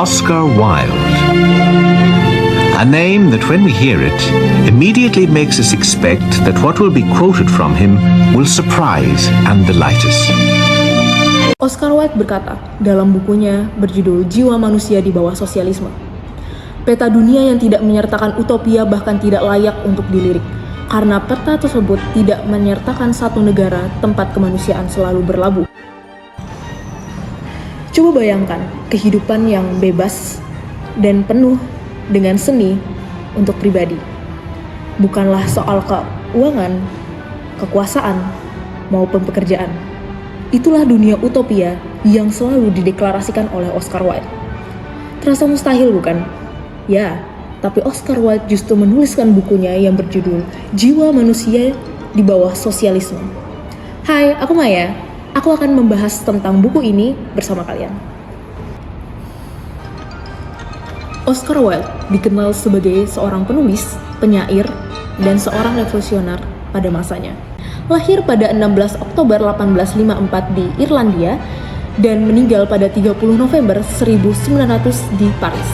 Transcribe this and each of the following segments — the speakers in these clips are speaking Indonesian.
Oscar Wilde. A name that when we hear it, immediately makes us expect that what will be quoted from him will surprise and delight us. Oscar Wilde berkata dalam bukunya berjudul Jiwa Manusia di Bawah Sosialisme, peta dunia yang tidak menyertakan utopia bahkan tidak layak untuk dilirik, karena peta tersebut tidak menyertakan satu negara tempat kemanusiaan selalu berlabuh. Coba bayangkan kehidupan yang bebas dan penuh dengan seni untuk pribadi. Bukanlah soal keuangan, kekuasaan, maupun pekerjaan. Itulah dunia utopia yang selalu dideklarasikan oleh Oscar Wilde. Terasa mustahil bukan? Ya, tapi Oscar Wilde justru menuliskan bukunya yang berjudul Jiwa Manusia di Bawah Sosialisme. Hai, aku Maya. Aku akan membahas tentang buku ini bersama kalian. Oscar Wilde dikenal sebagai seorang penulis, penyair, dan seorang revolusioner pada masanya. Lahir pada 16 Oktober 1854 di Irlandia dan meninggal pada 30 November 1900 di Paris.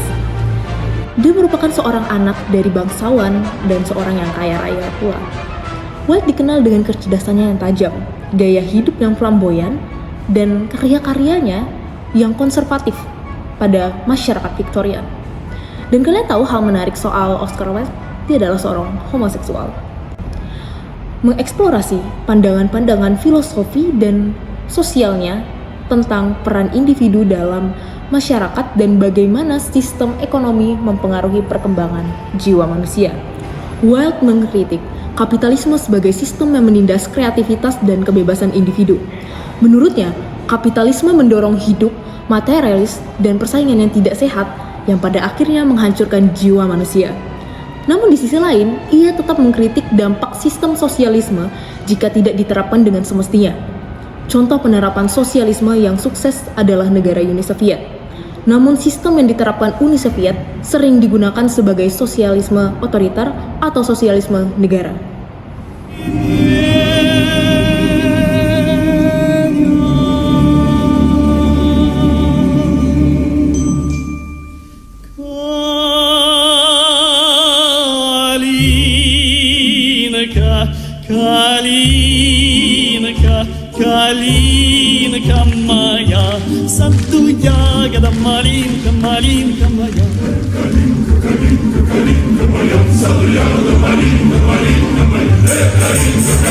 Dia merupakan seorang anak dari bangsawan dan seorang yang kaya raya pula. Wilde dikenal dengan kecerdasannya yang tajam, gaya hidup yang flamboyan, dan karya-karyanya yang konservatif pada masyarakat Victorian. Dan kalian tahu hal menarik soal Oscar Wilde? Dia adalah seorang homoseksual. Mengeksplorasi pandangan-pandangan filosofi dan sosialnya tentang peran individu dalam masyarakat dan bagaimana sistem ekonomi mempengaruhi perkembangan jiwa manusia. Wilde mengkritik kapitalisme sebagai sistem yang menindas kreativitas dan kebebasan individu. Menurutnya, kapitalisme mendorong hidup materialis dan persaingan yang tidak sehat yang pada akhirnya menghancurkan jiwa manusia. Namun di sisi lain, ia tetap mengkritik dampak sistem sosialisme jika tidak diterapkan dengan semestinya. Contoh penerapan sosialisme yang sukses adalah negara Uni Soviet. Namun sistem yang diterapkan Uni Soviet sering digunakan sebagai sosialisme otoriter atau sosialisme negara. Kalinka Maya Santu Jagada Malinka Malinka Maya Kalinka Maya Santu Jagada Malinka Malinka Maya Kalinka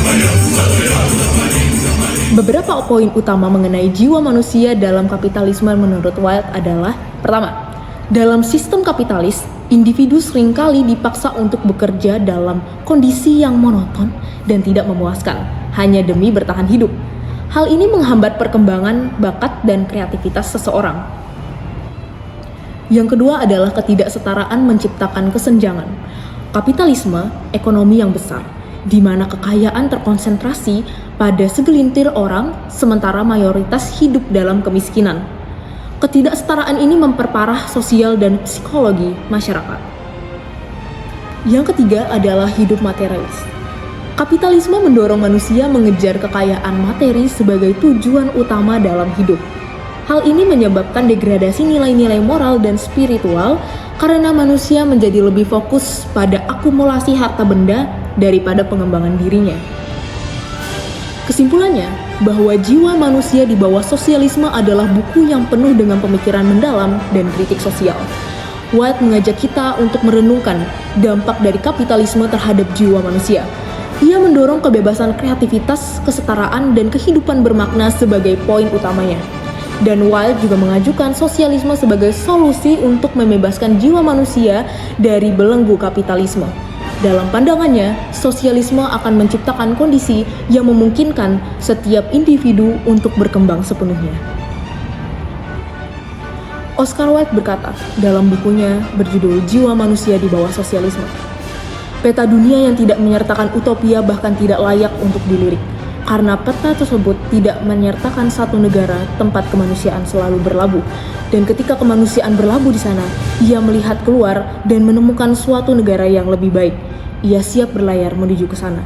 Maya Santu Jagada Malinka Malinka. Beberapa poin utama mengenai jiwa manusia dalam kapitalisme menurut Wilde adalah: pertama, dalam sistem kapitalis, individu seringkali dipaksa untuk bekerja dalam kondisi yang monoton dan tidak memuaskan, hanya demi bertahan hidup. Hal ini menghambat perkembangan bakat dan kreativitas seseorang. Yang kedua adalah ketidaksetaraan menciptakan kesenjangan. Kapitalisme, ekonomi yang besar, di mana kekayaan terkonsentrasi pada segelintir orang, sementara mayoritas hidup dalam kemiskinan. Ketidaksetaraan ini memperparah sosial dan psikologi masyarakat. Yang ketiga adalah hidup materialis. Kapitalisme mendorong manusia mengejar kekayaan materi sebagai tujuan utama dalam hidup. Hal ini menyebabkan degradasi nilai-nilai moral dan spiritual karena manusia menjadi lebih fokus pada akumulasi harta benda daripada pengembangan dirinya. Kesimpulannya, bahwa Jiwa Manusia di Bawah Sosialisme adalah buku yang penuh dengan pemikiran mendalam dan kritik sosial. Wilde mengajak kita untuk merenungkan dampak dari kapitalisme terhadap jiwa manusia. Ia mendorong kebebasan kreativitas, kesetaraan, dan kehidupan bermakna sebagai poin utamanya. Dan Wilde juga mengajukan sosialisme sebagai solusi untuk membebaskan jiwa manusia dari belenggu kapitalisme. Dalam pandangannya, sosialisme akan menciptakan kondisi yang memungkinkan setiap individu untuk berkembang sepenuhnya. Oscar Wilde berkata dalam bukunya berjudul Jiwa Manusia di Bawah Sosialisme, peta dunia yang tidak menyertakan utopia bahkan tidak layak untuk dilirik, karena peta tersebut tidak menyertakan satu negara tempat kemanusiaan selalu berlabuh. Dan ketika kemanusiaan berlabuh di sana, ia melihat keluar dan menemukan suatu negara yang lebih baik. Ia siap berlayar menuju ke sana.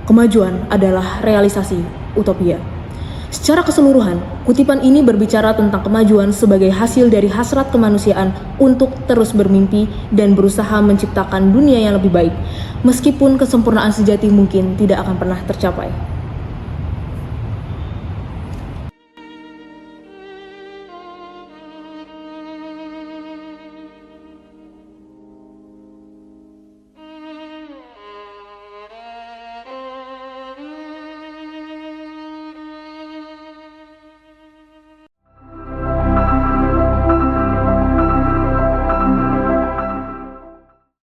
Kemajuan adalah realisasi utopia. Secara keseluruhan, kutipan ini berbicara tentang kemajuan sebagai hasil dari hasrat kemanusiaan untuk terus bermimpi dan berusaha menciptakan dunia yang lebih baik, meskipun kesempurnaan sejati mungkin tidak akan pernah tercapai.